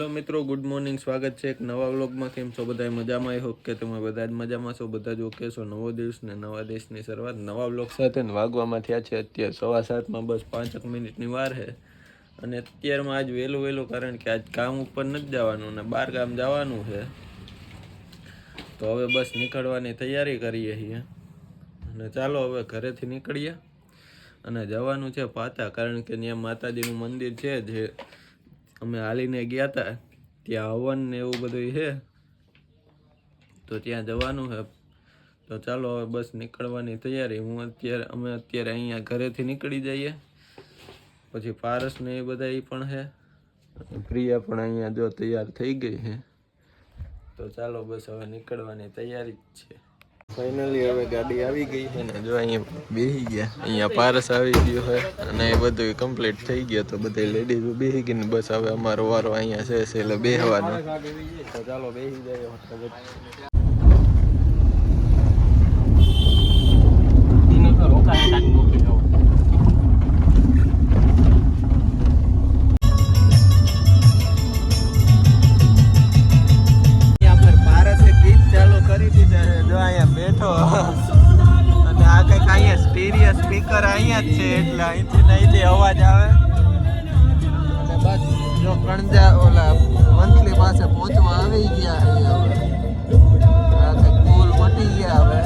Hello મિત્રો, good morning. સ્વાગત છે એક નવા વ્લોગમાં. કેમ છો બધા? મજામાં? આઈ હોપ કે તમે બધા જ મજામાં છો. બધા જ ઓકે છો. નવો દિવસ ને નવા દેશની શરૂઆત નવા વ્લોગ સાથે વાગવામાં થયા છે અત્યારે 7:15. બસ 5 મિનિટની વાર છે. અને અત્યારમાં આજ વહેલું કારણ કે આજ કામ ઉપર નથી જવાનું ને બહાર ગામ જવાનું છે. તો હવે બસ નીકળવાની તૈયારી કરીએ છીએ. અને ચાલો હવે ઘરેથી નીકળીએ અને જવાનું છે પાતા, કારણ કે ત્યાં માતાજીનું મંદિર છે જે અમે હાલીને ગયા હતા. ત્યાં હવન ને એવું બધું છે, તો ત્યાં જવાનું છે. તો ચાલો હવે બસ નીકળવાની તૈયારી. અમે અત્યારે અહીંયા ઘરેથી નીકળી જઈએ. પછી પારસ ને એ બધા પણ છે. પ્રિયા પણ અહીંયા જો તૈયાર થઈ ગઈ છે. તો ચાલો બસ હવે નીકળવાની તૈયારી જ છે. ફાઇનલી હવે ગાડી આવી ગઈ છે ને જો અહીંયા બેસી ગયા. અહીંયા પારસ આવી ગયો છે અને એ બધું કમ્પ્લીટ થઈ ગયો. તો બધા લેડીઝો બેસી ગઈ ને બસ હવે અમારો વારો અહીંયા છે એટલે બેસવાનો. તો ચાલો બેસી જાય. અને આ કઈક અહીંયા સ્ટીરિયો સ્પીકર અહીંયા જ છે એટલે અહીંથી અવાજ આવે. અને બસ જો કણજા ઓલા મંથલી પાસે પહોંચવા આવી ગયા છે. આ કઈક પુલ મટી ગયા હવે.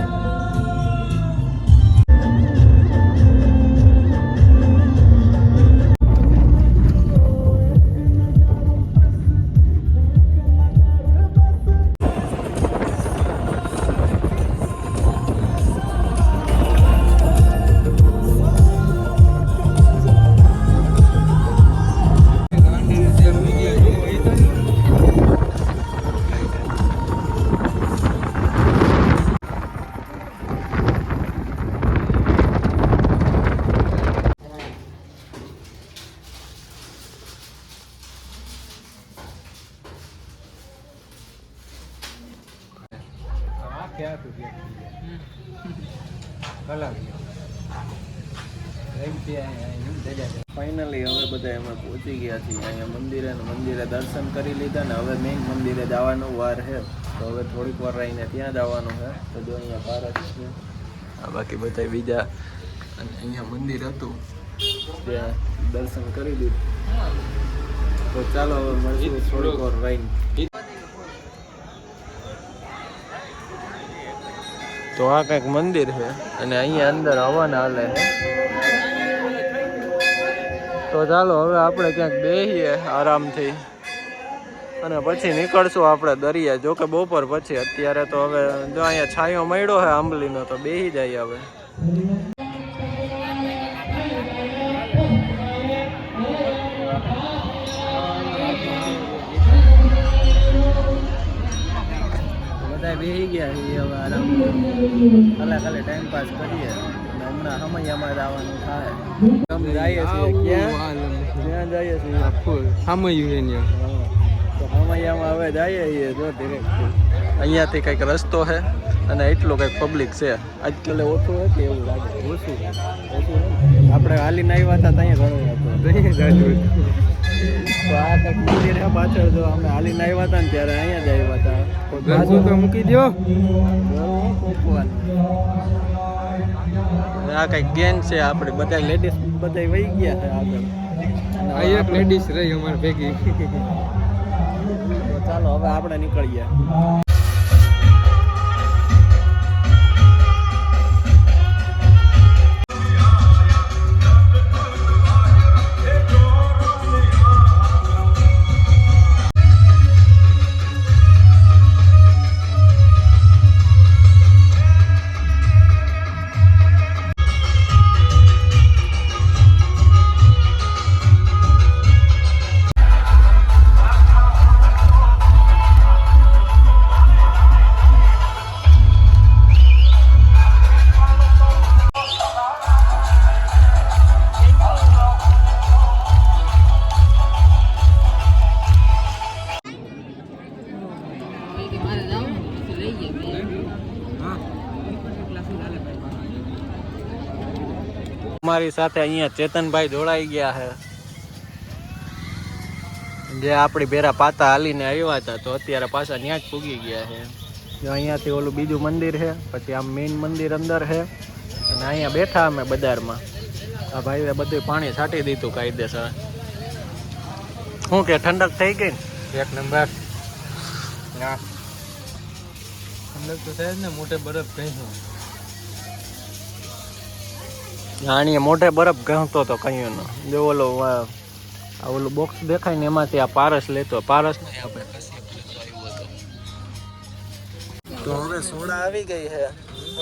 ફાઇનલી હવે બધા અમે પહોંચી ગયા છીએ અહીંયા મંદિરે દર્શન કરી લીધા ને હવે મેઇન મંદિરે જવાનો વાર છે. તો હવે થોડીક વાર રહીને ત્યાં જવાનું છે. તો જો અહીંયા પારસ છે, બાકી બધા બીજા. અને અહીંયા મંદિર હતું ત્યાં દર્શન કરી લીધું. તો ચાલો હવે મળશું થોડીક વાર રહીને. તો આ કંઈક મંદિર છે અને અહીંયા અંદર હવન હાલે છે. તો ચાલો હવે આપણે ક્યાંક બેસીએ આરામથી અને પછી નીકળશું આપણે દરિયા. જો કે બપોર પછી. અત્યારે તો હવે જો અહીંયા છાંયો મળ્યો છે આંબલીનો, તો બેસી જાય હવે. બધા બેસી ગયા છીએ હવે આરામ ખાલે ટાઈમ પાસ કરીએ. હમણાં સમયમાં જવાનું થાય. જઈએ છીએ ક્યાં જઈએ છીએ સમયમાં હવે જઈએ છીએ. જો અહીંયાથી કંઈક રસ્તો છે અને એટલું કંઈક પબ્લિક છે. આજકાલ ઓછું છે કે એવું લાગે? ઓછું આપણે હાલીને આવ્યા હતા ત્યાં ઘણું હતું. તો આ કંઈક મંદિર છે પાછળ. જો અમે હાલીને આવ્યા હતા ને ત્યારે અહીંયા જ આવ્યા હતા. તો મૂકી દો. આ કઈક ગેંગ છે આપણે બધા લેડીઝ બધા વહી ગયા છે આગળ. એક લેડીઝ રહી અમારે ભેગી. તો ચાલો હવે આપણે નીકળીએ. અમારી સાથે અહીંયા ચેતનભાઈ જોડાઈ ગયા છે. જે આપણી ભેરા પાતા હાલીને આવ્યા હતા તો અત્યારે પાછા ત્યાં જ પૂગી ગયા છે. જો અહીંયાથી ઓલું બીજું મંદિર છે, પછી આમ મેઇન મંદિર અંદર છે, અને અહીંયા બેઠા અમે બજારમાં. આ ભાઈએ બધું પાણી છાંટી દીધું કાયદેસર. શું કે ઠંડક થઈ ગઈ ને? એક નંબર. ના ઠંડક તો થાય જ ને, મોટે બરફ કહ્યું. આણીએ મોઢે બરફ ઘણતો હતો કહ્યું ને. જો ઓલું બોક્સ દેખાય ને એમાંથી આ પારસ લેતો. પારસ નહીં, આપણે તો હવે સોડા આવી ગઈ છે.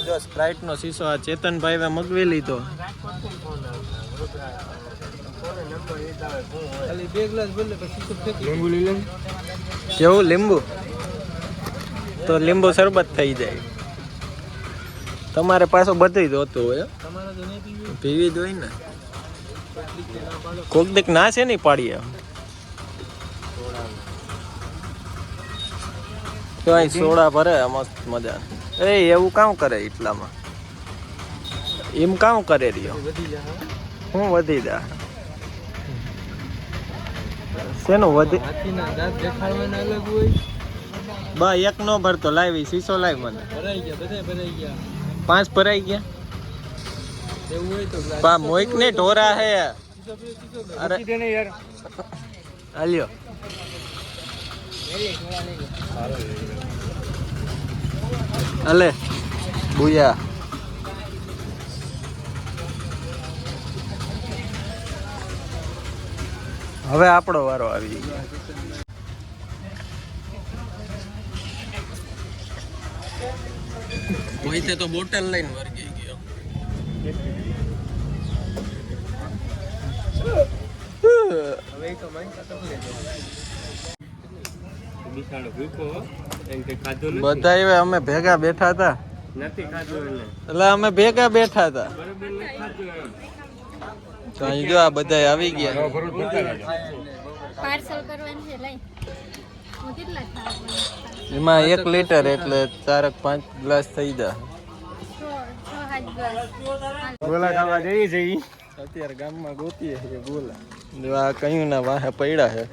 જો સ્પ્રાઇટ નો શીશો આ ચેતનભાઈ મગવી લીધો. કેવું લીંબુ? તો લીંબુ શરબત થઈ જાય. તમારે પાછું બધું જ હોતું હોય. પીવી જ હોય ને. કોક દીક ના છે નહીં પાડીએ તો અહીં સોડા ભરે મસ્ત મજા. એ એવું કામ કરે એટલામાં? એમ કામ કરે રહ્યો? હું વધી જા શેનું વધી? બા એક નો ભરતો લાવી શીશો લાવી મને. ભરાઈ ગયા, બધા ભરાઈ ગયા. 5 ભરાઈ ગયા. એવું હોય તો બા મોઈક ને ઢોરા હે. અરે યાર હાલ્યો. અલે બુયા. હવે આપણો વારો આવી ગયો. કોઈતે તો બોટલ લઈને વર્ગી ગયો. હવે તો માનતા તો બિસાડો ભૂકો એમ કે ખાધું નથી. બધા હવે અમે ભેગા બેઠા હતા. નથી ખાધું એટલે અમે ભેગા બેઠા હતા. બરોબર નથી ખાધું એમ. તો અહીં જો આ બધા આવી ગયા. પાર્સલ કરવાનું છે લઈ. હું કેટલા ખાવા? એમાં 1 લીટર એટલે 4-5 ગ્લાસ થઈ જાય. 6-7 ગ્લાસ. ગોલા ખાવા જઈ જઈ. અત્યારે ગામમાં ગોતીએ છે ગોલા. જો આ કયું ના વાહે પડ્યા છે.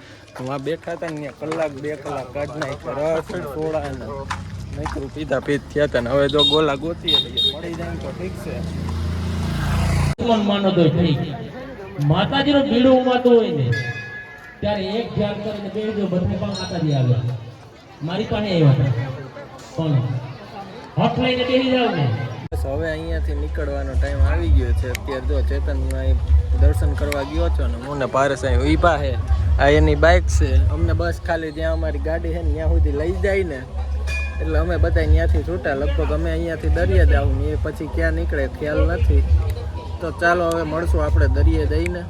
વાં બેઠા હતા ને કલાક 2 કલાક કાઢ નાખ્યા. રસ સોડા ને નકરું પીધા થયા હતા ને હવે જો ગોલા ગોતીએ મળી જાય તો ઠીક છે. માનો તો ઠીક. માતાજીનો બીડું ઉમાતું હોય ને ત્યારે એક ધ્યાન કરીને બેસજો, બધે પણ માતાજી આવે. મારી પાસે આવ્યા પણ હટ લઈને બેસી જાવ ને. બસ હવે અહીંયાથી નીકળવાનો ટાઈમ આવી ગયો છે. અત્યારે જો ચેતનમાં દર્શન કરવા ગયો છો ને હું ને પારસ અહીં ઊભા છે. આ એની બાઇક છે. અમને બસ ખાલી જ્યાં અમારી ગાડી છે ને ત્યાં સુધી લઈ જાય ને એટલે અમે બધા ત્યાંથી છૂટા. લગભગ અમે અહીંયાથી દરિયા જાવું ને એ પછી ક્યાં નીકળે ખ્યાલ નથી. તો ચાલો હવે મળશું આપણે દરિયે જઈને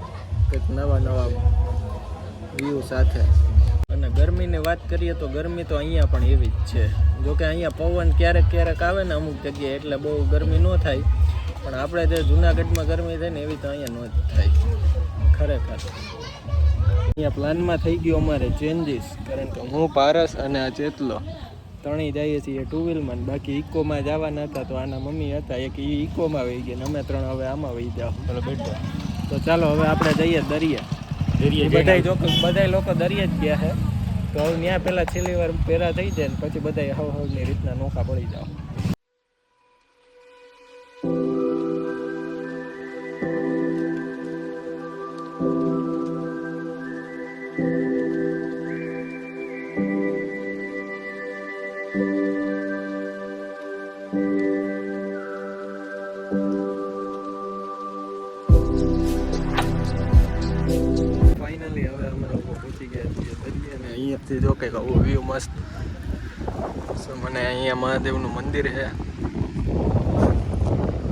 કંઈક નવા વ્યૂ સાથે. અને ગરમીની વાત કરીએ તો ગરમી તો અહીંયા પણ એવી જ છે. જોકે અહીંયા પવન ક્યારેક ક્યારેક આવે ને અમુક જગ્યાએ એટલે બહુ ગરમી ન થાય, પણ આપણે જે જુનાગઢમાં ગરમી થાય ને એવી તો અહીંયા ન જ થાય ખરેખર. અહીંયા પ્લાનમાં થઈ ગયો અમારે ચેન્જીસ, કારણ કે હું પારસ અને આ ચેતલો ત્રણેય જઈએ છીએ 2 વ્હીલમાં. બાકી ઇકોમાં જવાના હતા તો આના મમ્મી હતા એક ઇકોમાં વહી ગયા ને અમે 3 હવે આમાં વહી જાવ. ચાલો બેઠો. તો ચાલો હવે આપણે જઈએ દરિયા. બધા લોકો દરિયા જ ગયા છે. તો હવે ત્યાં પહેલાં છેલ્લી વાર પેરા થઈ જાય ને પછી બધા હવની રીતના નોખા પડી જાવ. ફાઇનલી હવે અમે લોકો પહોંચી ગયા છીએ દરિયે અને અહીંયાથી જો કંઈક આવું વ્યૂ મસ્ત. મને અહીંયા મહાદેવનું મંદિર છે.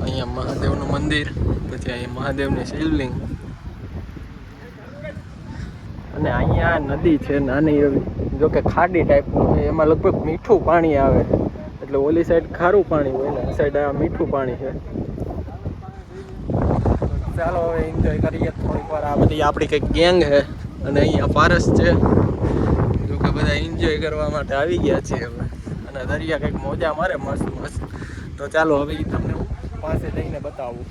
અહીંયા મહાદેવનું મંદિર, પછી અહીંયા મહાદેવની શિવલિંગ અને અહીંયા નદી છે નાની એવી, જો કે ખાડી ટાઈપનું છે. એમાં લગભગ મીઠું પાણી આવે એટલે ઓલી સાઈડ ખારું પાણી હોય ને આ સાઈડ આ મીઠું પાણી છે. ચાલો હવે એન્જોય કરીએ થોડીક વાર. આ બધી આપણી કંઈક ગેંગ છે અને અહીંયા પારસ છે. જો કે બધા એન્જોય કરવા માટે આવી ગયા છીએ હવે અને દરિયા કંઈક મોજા મારે મસ્ત મસ્ત. તો ચાલો હવે તમને પાસે જઈને બતાવું.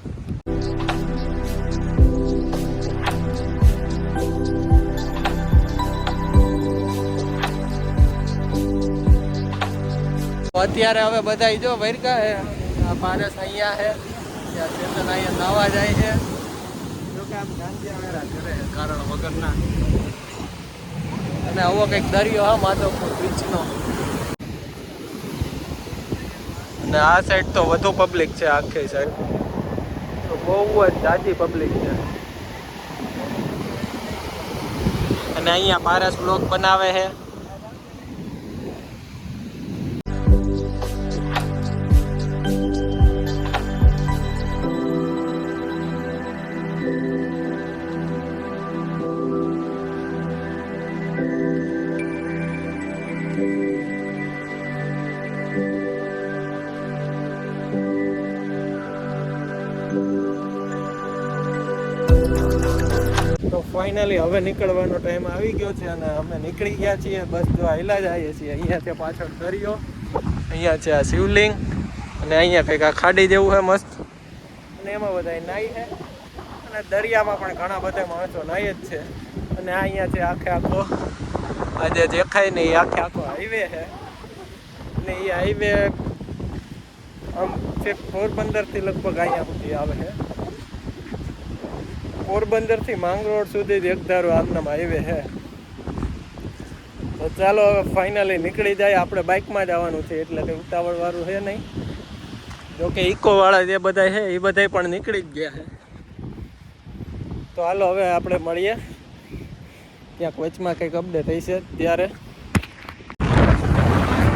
અત્યારે હવે બધા જો વૈરકા હે આ પારસ અહીંયા હે ત્યાં ચેતન અહીંયા નાવા જાય છે જો કે આમ ગાંધીવાળા કરે કારણ વગરના અને આવો કંઈક દરિયો હા માધવપુર બીચનો અને આ સાઈડ તો વધુ પબ્લિક છે આખી સાઈડ તો બહુ જ જાજી પબ્લિક છે અને અહીંયા પારસ બ્લોગ બનાવે છે તો ફાઇનલી હવે નીકળવાનો ટાઈમ આવી ગયો છે અને અમે નીકળી ગયા છીએ બસ જો આયલા જ આવીએ છીએ અહીંયા છે પાછળ દરિયો અહીંયા છે આ શિવલિંગ અને અહીંયા કંઈક આ ખાડી જેવું છે મસ્ત અને એમાં બધા નાહી છે અને દરિયામાં પણ ઘણા બધા માણસો નાહી જ છે અને આ અહીંયા છે આખે આખો આજે દેખાય ને એ આખે આખો હાઈવે છે અને એ હાઈવે આમ છે પોરબંદરથી લગભગ અહીંયા સુધી આવે છે પોરબંદરથી માંગરોળ સુધી એકધારો આમનામ હાઈવે છે તો ચાલો હવે ફાઇનલી નીકળી જાય આપણે બાઇકમાં જવાનું છે એટલે કંઈ ઉતાવળવાળું છે નહીં જોકે ઇકોવાળા જે બધા છે એ બધા પણ નીકળી જ ગયા છે તો હાલો હવે આપણે મળીએ ક્યાંક વચમાં કંઈક અપડેટ થઈ છે ત્યારે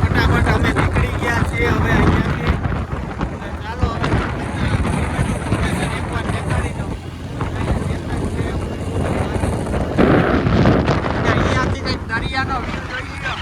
ફટાફટ અમે નીકળી ગયા છીએ હવે અહીંયાથી ચાલો એકવાર દેખાડી દઉં અહીંયાથી કંઈક દરિયાનો વ્યૂ જોઈ લો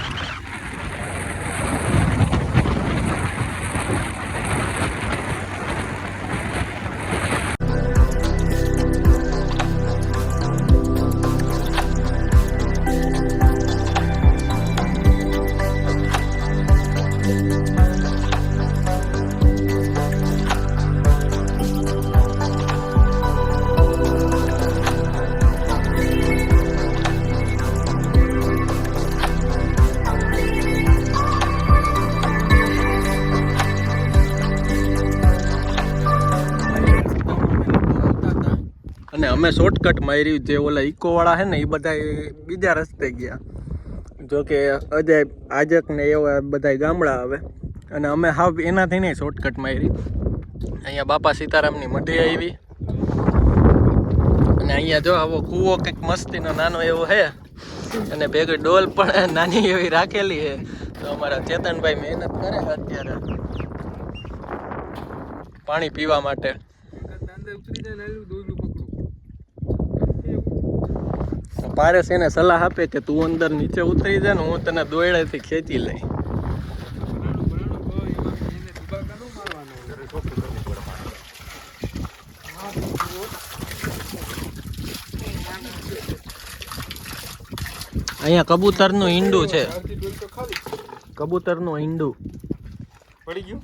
અને અમે શોર્ટકટ માર્યું જે ઓલા ઇકોવાળા છે ને એ બધા બીજા રસ્તે ગયા જો કે અજય આજક ને એવા બધા ગામડા આવે અને અમે હાવ એનાથી નહીં શોર્ટકટ મારી અહીંયા બાપા સીતારામની મઢી આવી અને અહીંયા જો આવો કૂવો કંઈક મસ્તીનો નાનો એવો છે અને ભેગી ડોલ પણ નાની એવી રાખેલી છે તો અમારા ચેતનભાઈ મહેનત કરે છે અત્યારે પાણી પીવા માટે પારસ એને સલાહ આપે કે તું અંદર નીચે ઉતરી જા ને હું તને દોયડેથી ખેંચી લઈ અહીંયા કબૂતરનું ઈંડું છે કબૂતરનું ઈંડું પડી ગયું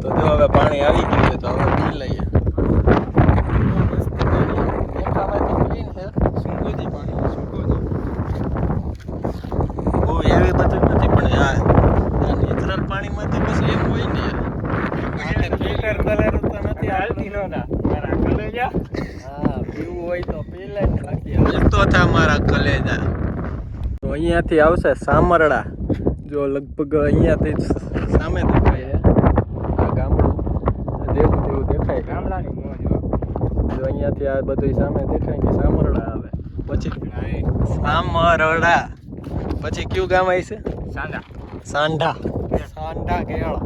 તો જો હવે પાણી આવી ગયું છે તો હવે પી લઈએ બહુ એવી બધું નથી પણ આ નેચરલ પાણીમાં તો બસ એમ હોય ને ફિલ્ટર કલર તો નથી હાલતી નો ના મારા કલેજા હા પીવું હોય તો પી લે ને બાકી હાલતો થા મારા કલેજા તો અહીંયાથી આવશે સામરડા જો લગભગ અહીંયાથી સામે દેખાય છે આ ગામડું જેવું જેવું દેખાય ગામડાની મોજ જો અહીંયાથી આ બધું સામે દેખાય ને સામરડા આવે પછી સામરડા પછી કયું ગામ આવી છે સાંઢા સાંઢા કેળા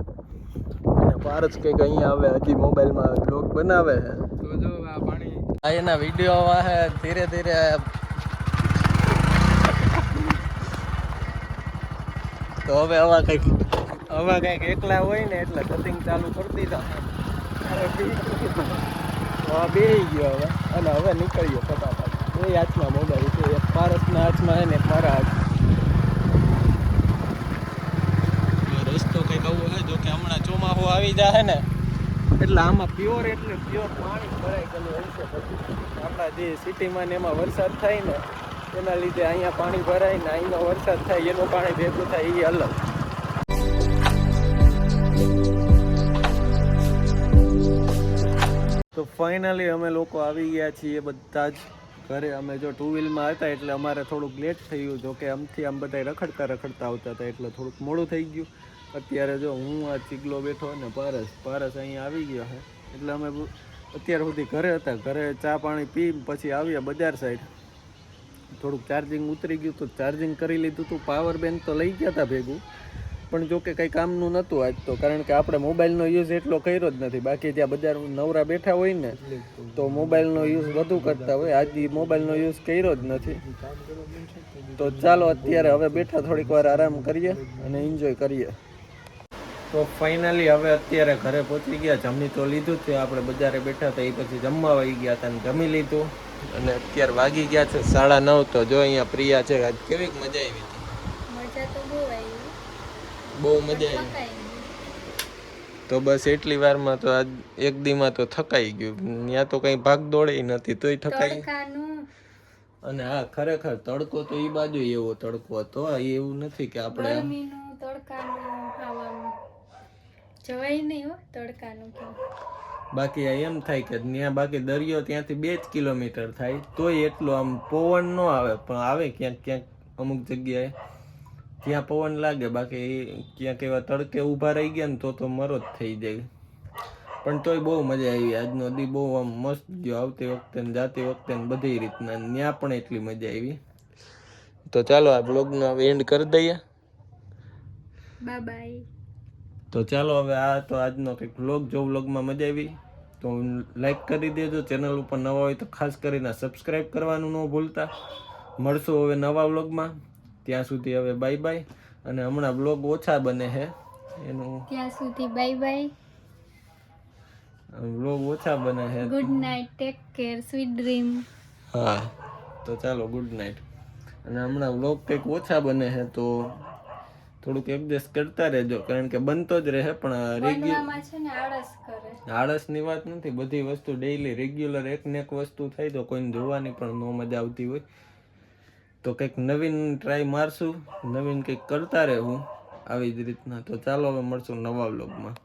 અને પારસ કંઈક અહીંયા આવે હજી મોબાઈલમાં બ્લોગ બનાવે છે તો જો આ પાણી આ એના વિડીયો આવે ધીરે ધીરે તો હવે આવા કંઈક એકલા હોય ને એટલે સટિંગ ચાલુ કરી દીધા બેસી ગયો હવે અને હવે નીકળ્યો ફટાફટ એ હાથમાં મોબાઈલ છે એક પારસના હાથમાં છે ને એક મારા હાથમાં રસ્તો કંઈક આવો છે જો કે હમણાં ચોમાસું આવી જાય ને એટલે આમાં પ્યોર પાણી ભરાઈ ગયેલું હોય છે પછી આપણા જે સિટીમાં ને એમાં વરસાદ થાય ને એના લીધે અહીંયા પાણી ભરાય ને અહીંનો વરસાદ થાય એનું પાણી ભેગું થાય એ અલગ. તો ફાઇનલી અમે લોકો આવી ગયા છીએ બધા જ ઘરે. અમે જો 2 વ્હીલમાં હતા એટલે અમારે થોડુંક લેટ થઈ ગયું. જો કે આમથી આમ બધા રખડતા આવતા હતા એટલે થોડુંક મોડું થઈ ગયું. અત્યારે જો હું આ ચીગલો બેઠો ને પારસ અહીંયા આવી ગયો છે એટલે અમે અત્યાર સુધી ઘરે હતા. ઘરે ચા પાણી પી પછી આવ્યા બજાર સાઈડ. થોડુંક ચાર્જિંગ ઉતરી ગયું તો ચાર્જિંગ કરી લીધું હતું. પાવર બેંક તો લઈ ગયા હતા ભેગું, પણ જો કે કંઈ કામનું નહોતું આજ તો, કારણ કે આપણે મોબાઈલનો યુઝ એટલો કર્યો જ નથી. બાકી જ્યાં બજાર નવરા બેઠા હોય ને તો મોબાઈલનો યુઝ વધુ કરતા હોય. આજ મોબાઈલનો યુઝ કર્યો જ નથી. તો ચાલો અત્યારે હવે બેઠા થોડીક વાર આરામ કરીએ અને એન્જોય કરીએ. તો ફાઇનલી હવે અત્યારે ઘરે પહોંચી ગયા. જમી તો લીધું છે, આપણે બજારે બેઠા હતા એ પછી જમવા આવી ગયા હતા અને જમી લીધું. અને અત્યારે વાગી ગયા છે 9:30. તો જો અહીંયા પ્રિયા છે. આજ કેવી મજા આવી હતી? મજા તો બહુ આવી. બહુ મજા આવી. તો બસ એટલી વારમાં તો આજ એક દીમાં તો થકાઈ ગયું. ત્યાં તો કઈ ભાગ દોડે નથી તોય થકાઈ. અને હા ખરેખર તડકો તો એ બાજુ એવો તડકો હતો. એવું નથી કે આપણે જવાય નહીં હો તડકાનું તો. બાકી એમ થાય કે ત્યાં બાકી દરિયો ત્યાંથી 2 જ કિલોમીટર થાય તોય એટલો આમ પવન ન આવે, પણ આવે ક્યાંક ક્યાંક અમુક જગ્યાએ ત્યાં પવન લાગે. બાકી ક્યાંક એવા તડકે ઊભા રહી ગયા ને તો મરો જ થઈ જાય. પણ તોય બહુ મજા આવી. આજનો દી બહુ આમ મસ્ત ગયો. આવતી વખતે ને જાતી વખતે ને બધી રીતના ત્યાં પણ એટલી મજા આવી. તો ચાલો આ બ્લોગનો હવે એન્ડ કરી દઈએ. Bye bye. તો ચાલો હવે આ તો આજનો કંઈક વ્લોગ. જો વ્લોગમાં મજા આવી તો લાઈક કરી દેજો. ચેનલ ઉપર નવા હોય તો ખાસ કરીને સબસ્ક્રાઈબ કરવાનું ન ભૂલતા. મળશું હવે નવા વ્લોગમાં. ત્યાં સુધી હવે બાય બાય. અને હમણાં વ્લોગ ઓછા બને છે એનું, ત્યાં સુધી બાય બાય. વ્લોગ ઓછા બને છે. Good night, take care, sweet dream. હા તો ચાલો ગુડ નાઇટ. અને હમણાં વ્લોગ કંઈક ઓછા બને છે તો થોડુંક એડજસ્ટ કરતા રહેજો, કારણ કે બનતો જ રહે. પણ આળસની વાત નથી. બધી વસ્તુ ડેઈલી રેગ્યુલર એક ને એક વસ્તુ થાય તો કોઈને જોવાની પણ ન મજા આવતી હોય. તો કંઈક નવીન ટ્રાય મારશું, નવીન કંઈક કરતા રહેવું આવી જ રીતના. તો ચાલો હવે મળશું નવા વ્લોગમાં.